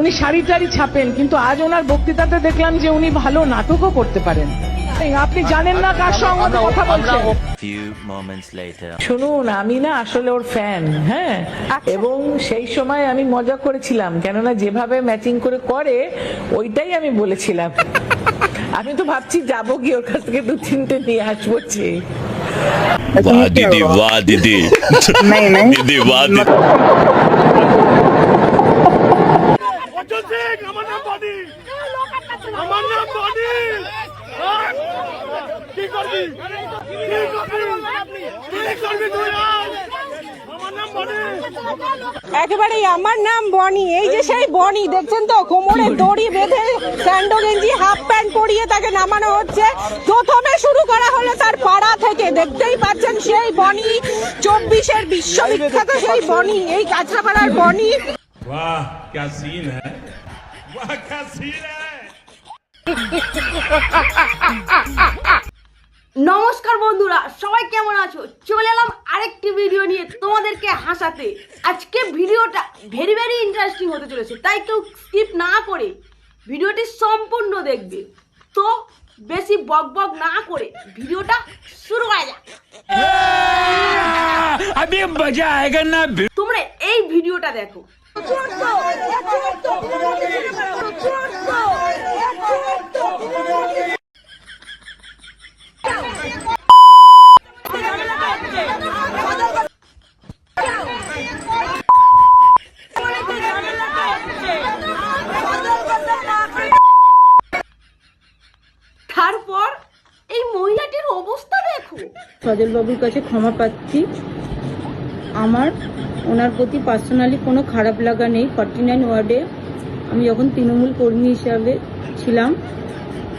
উনি শাড়ি টাড়ি ছাপেন, কিন্তু আজ ওনার বক্তৃতাতে দেখলাম যে উনি ভালো নাটকও করতে পারেন। আপনি জানেন না কার সঙ্গে কথা বলছেন। শুনুন, আমি না আসলে ওর ফ্যান, হ্যাঁ, এবং সেই সময় আমি মজা করেছিলাম, কেননা যেভাবে ম্যাচিং করে ওইটাই আমি বলেছিলাম। আমি তো ভাবছি যাবো কি ওর কাছ থেকে 2-3টে নিয়ে আসবো। वाह दीदी, वाह दीदी, दीदी वाह दीदी। একেবারেই আমার নাম বনি। এই যে সেই বনি দেখছেন তো, কোমরে দড়ি বেঁধে স্যান্ডো গেঞ্জি হাফ প্যান্ট পরিয়ে তাকে নামানো হচ্ছে। প্রথমে শুরু করা হলো তার পাড়া থেকে, দেখতেই পাচ্ছেন সেই বনি, 24-এর বিশ্ববিখ্যাত সেই বনি, এই কাঁচরাপাড়ার বনি। वाह क्या सीन है, वाह क्या सीन है। নমস্কার বন্ধুরা, সবাই কেমন আছো? চলে এলাম আরেকটি ভিডিও নিয়ে তোমাদেরকে হাসাতে। আজকে ভিডিওটা ভেরি ভেরি ইন্টারেস্টিং হতে চলেছে, তাই কেউ স্কিপ না করে ভিডিওটি সম্পূর্ণ দেখবে। তো বেশি বকবক না করে ভিডিওটা শুরু করা যাক। अभी मजा आएगा ना। তোমরা এই ভিডিওটা দেখো। তারপর এই মহিলাটির অবস্থা দেখো। সজলবাবুর কাছে ক্ষমা প্রার্থী। আমার ওনার প্রতি পার্সোনালি কোনো খারাপ লাগা নেই। 49 ওয়ার্ডে আমি যখন তৃণমূল কর্মী হিসাবে ছিলাম,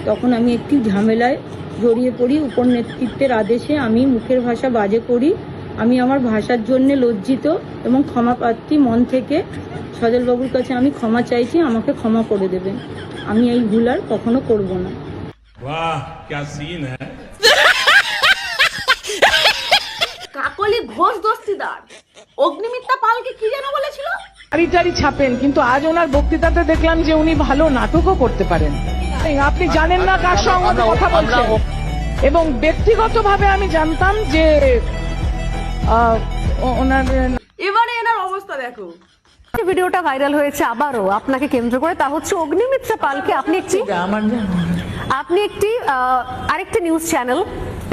তখন আমি একটি ঝামেলায় জড়িয়ে পড়ি। উপর নেতৃত্বের আদেশে আমি মুখের ভাষা বাজে করি। আমি আমার ভাষার জন্য লজ্জিত এবং ক্ষমা প্রার্থী। মন থেকে সজলবাবুর কাছে আমি ক্ষমা চাইছি, আমাকে ক্ষমা করে দেবেন। আমি এই ভুল আর কখনো করব না। वाह क्या सीन है। কাকলি ঘোষ দস্তিদার অগ্নিমিত্রা পালকে কি যেন বলেছিল? শাড়ি টাড়ি ছাপেন, কিন্তু আজ ওনার বক্তৃতাতে দেখলাম যে উনি ভালো নাটকও করতে পারেন। আপনি জানেন না কার সঙ্গে কথা বলছেন। এবং ব্যক্তিগতভাবে আমি জানতাম যে ওনার। এবারে এনার অবস্থা দেখো। ভিডিওটা ভাইরাল হয়েছে আবারও আপনাকে কেন্দ্র করে, তা হচ্ছে অগ্নিমিত্রা পালকে আপনি একটি আরেকটি নিউজ চ্যানেল,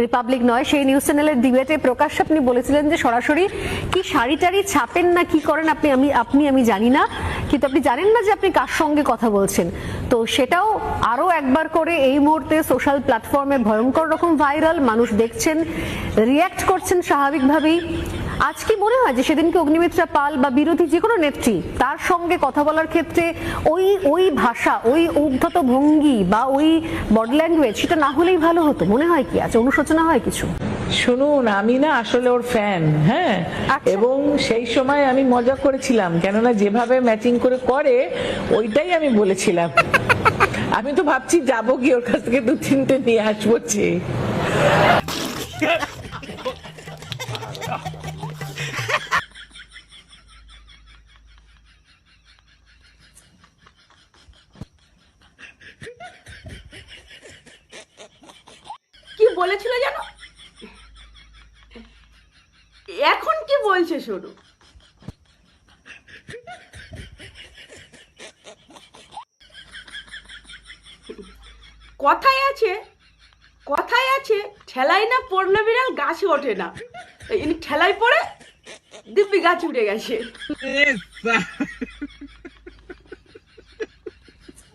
রিপাবলিক নয়, সেই নিউজ চ্যানেলের ডিবেটে প্রকাশ্যে আপনি বলেছিলেন যে সরাসরি কি শাড়ি টাড়ি ছাপেন না কি করেন আমি জানি না, কিন্তু আপনি জানেন না যে আপনি কার সঙ্গে কথা বলছেন। তো সেটাও আরো একবার করে এই মুহূর্তে সোশ্যাল প্ল্যাটফর্মে ভয়ঙ্কর রকম ভাইরাল, মানুষ দেখছেন, রিয়্যাক্ট করছেন স্বাভাবিকভাবেই। আজ কি মনে হয় যে সেদিনকে অগ্নিমিত্রা পাল বা বিরোধী যে কোনো নেত্রী তার সঙ্গে কথা বলার ক্ষেত্রে ওই ভাষা, ওই উদ্ধত ভঙ্গি বা ওই বডি ল্যাঙ্গুয়েজ সেটা না হলেই ভালো হতো? মনে হয় কি আছে অনুশোচনা হয় কিছু? শুনুন, আমি না আসলে ওর ফ্যান, হ্যাঁ, এবং সেই সময় আমি মজা করেছিলাম, কেননা যেভাবে ম্যাচিং করে ওইটাই আমি বলেছিলাম। আমি তো ভাবছি যাবো কি ওর কাছ থেকে 2-3টে নিয়ে আসবো। কি বলেছিল জানো? এখন কি বলছে শোনো। কথায় আছে ঠেলাই না পড়লো বিড়াল গাছে ওঠে না। ইনি ঠেলাই পড়ে দিব্যি গাছে উঠে গেছে।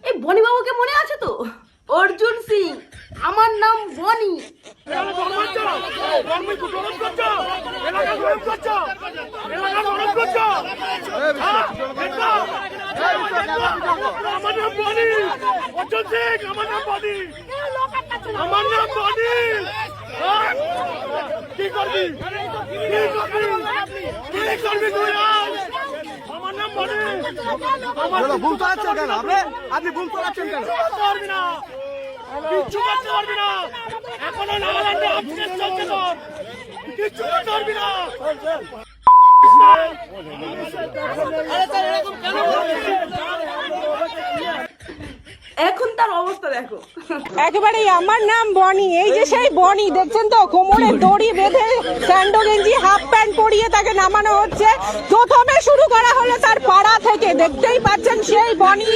এই বনি বাবুকে মনে আছে তো? অর্জুন সিং, আমার নাম বনি। ভুল করাচ্ছেন কেন? আপনি ভুল করাচ্ছেন কেন? কিচ্ছু করতে পারবি না, এখনো নাগাল্যান্ডে আপডেট চলছে তোর, কিচ্ছু করতে পারবি না। আরে স্যার এরকম কেন বলছেন? এখন তার অবস্থা দেখো। একেবারেই আমার নাম বনি, এই যে সেই বনি দেখছেন তো, কোমরে দড়ি বেঁধে স্যান্ডো গেঞ্জি হাফ প্যান্ট পরিয়ে তাকে নামানো হচ্ছে। প্রথমে শুরু করা হলো তার পাড়া থেকে, দেখতেই পাচ্ছেন সেই বনি,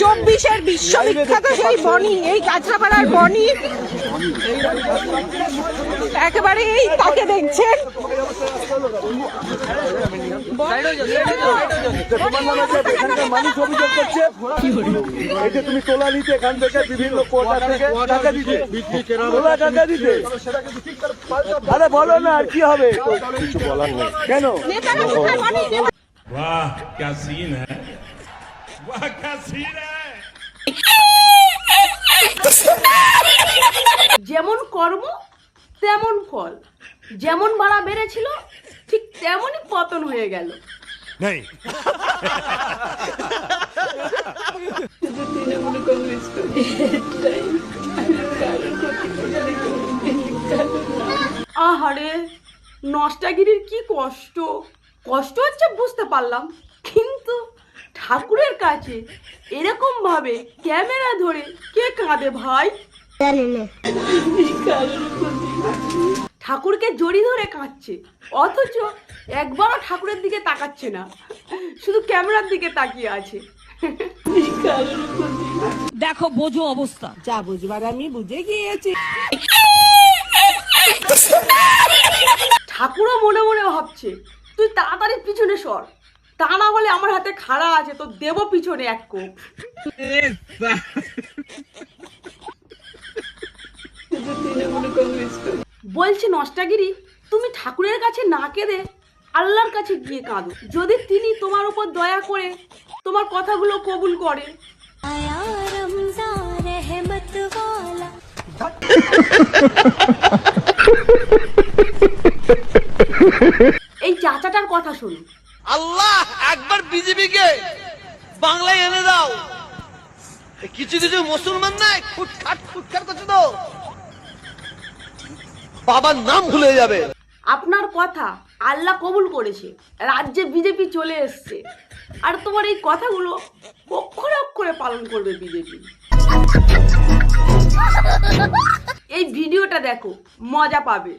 24-এর বিশ্ববিখ্যাত সেই বনি, এই কাঁচরাপাড়ার বনি। একেবারে এই তাকে দেখছেন। তুমি তোলা নিতে এখান থেকে বিভিন্ন কোটা থেকে টাকা দিতে তোলা টাকা দিতে, আরে বলো না আর কি হবে, কিছু বলার নেই কেন। वाह क्या सीन है, वाह क्या सीन है। যেমন কর্ম তেমন ফল, যেমন ভাড়া বেড়েছিল ঠিক তেমনই পতন হয়ে গেল। আহারে, নষ্টাগিরির কি কষ্ট, কষ্ট হচ্ছে বুঝতে পারলাম, কিন্তু ঠাকুরের কাছে এরকম ভাবে ক্যামেরা ধরে কে কাঁদে ভাই? ঠাকুরকে জড়ি ধরে কাঁদছে, অথচ একবারও ঠাকুরের দিকে তাকাচ্ছে না, শুধু ক্যামেরার দিকে তাকিয়ে আছে। দেখো বোঝো অবস্থা, যা বুঝবার আমি বুঝে গিয়েছি। ঠাকুরও মনে মনে ভাবছে তুই তাড়াতাড়ি পিছনে সর, তা না হলে আমার হাতে খাড়া আছে তো দেব পিছনে এক কোপ। বলছে নষ্টাগিরি, তুমি ঠাকুরের কাছে না কেঁদে আল্লাহর কাছে গিয়ে কাঁদো, যদি তিনি তোমার উপর দয়া করে তোমার কথাগুলো কবুল করে। এই চাচাটার কথা শুনুন। আল্লাহ একবার বিজেপিকে বাংলায় এনে দাও, কিছু কিছু মুসলমান নাই খুটখাট করছে তো, বাবার নাম ভুলে যাবে। আপনার কথা আল্লাহ কবুল করেছে, রাজ্যে বিজেপি চলে এসছে, আর তোমার এই কথাগুলো অক্ষরে অক্ষরে পালন করবে বিজেপি। এই ভিডিওটা দেখো, মজা পাবে।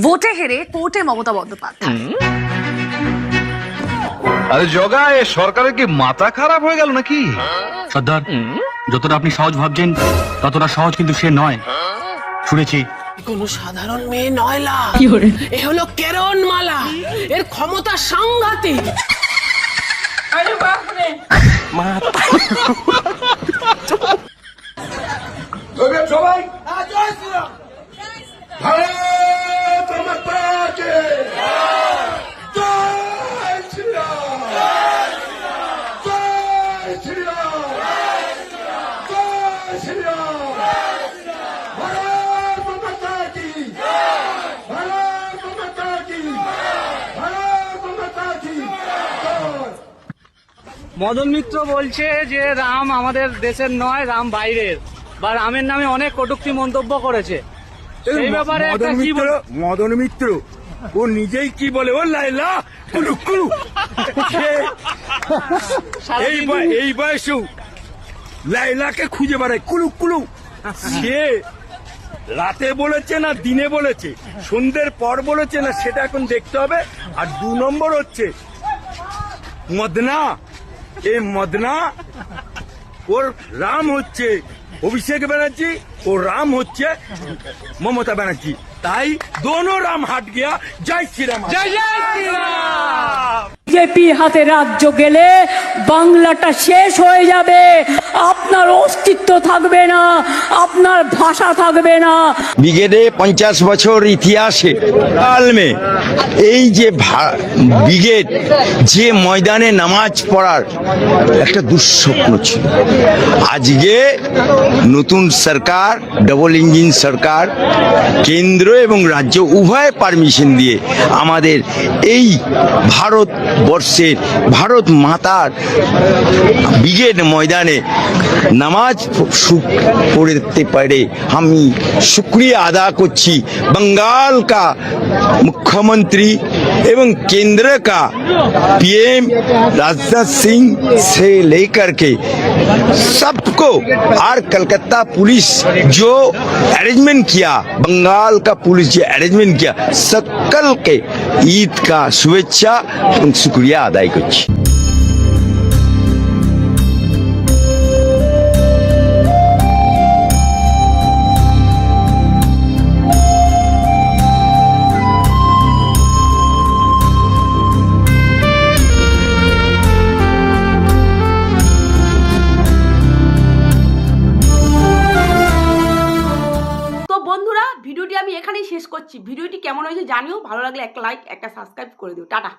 ভোটে হেরে কোর্টে মমতা বন্দ্যোপাধ্যায়। আরে জগা, এ সরকারের কি মাথা খারাপ হয়ে গেল নাকি? সর্দার, যতটা আপনি সহজ ভাবছেন ততটা সহজ কিন্তু সে নয়। শুনেছি কোনো সাধারণ মেয়ে নয়লা, এ হলো কেরন মালা, এর ক্ষমতা সাংঘাতিক। আরে বাপরে, সবাই ভারত মাতা কে জয় শ্রীরাম, জয় শ্রীরাম, জয় শ্রীরাম, ভারত মাতা কি, ভারত মাতা কি, ভারত মাতা কি জয়। মদন মিত্র বলছে যে রাম আমাদের দেশের নয়, রাম বাইরের, বা রামের নামে অনেক কটূক্তি মন্তব্য করেছে। এই ব্যাপারে মদন মিত্র ও নিজেই কি বলে, ও লাইলা কুলু কুলু, এই বয়সেও লাইলাকে খুঁজে বেড়ায় কুলু কুলু। সে রাতে বলেছে না দিনে বলেছে, সন্ধ্যের পর বলেছে না, সেটা এখন দেখতে হবে। আর 2 নম্বর হচ্ছে মদনা, এই মদনা ওর রাম হচ্ছে অভিষেক ব্যানার্জি, ও রাম হচ্ছে মমতা ব্যানার্জি, তাই দোনো রাম হাট গিয়া। জয় শ্রীরাম, জয় জয় শ্রীরাম। বিজেপি হাতে রাজ্য গেলে বাংলাটা শেষ হয়ে যাবে, আপনার অস্তিত্ব থাকবে না, আপনার ভাষা থাকবে না। ব্রিগেডে 50 বছর ইতিহাসে কাল মে এই যে ব্রিগেড যে ময়দানে নামাজ পড়ার একটা দুঃস্বপ্ন ছিল, আজকে নতুন সরকার, ডবল ইঞ্জিন সরকার, কেন্দ্র এবং রাজ্য উভয় পারমিশন দিয়ে আমাদের এই ভারতবর্ষের ভারত মাতার ব্রিগেড ময়দানে নামাজ পড়তে পারে আমি শুক্রিয়া আদা করছি बंगाल का मुख्यमंत्री एवं केंद्र का पीएम राजनाथ सिंह से लेकर के सबको और कलकत्ता पुलिस जो अरेंजमेंट किया बंगाल का पुलिस जो अरेंजमेंट किया सकल के ईद का शुभेच्छा एवं शुक्रिया अदा करছি। তো বন্ধুরা ভিডিওটি আমি এখানেই শেষ করছি। ভিডিওটি কেমন হয়েছে জানিও, ভালো লাগলে একটা লাইক একটা সাবস্ক্রাইব করে দিও। টাটা।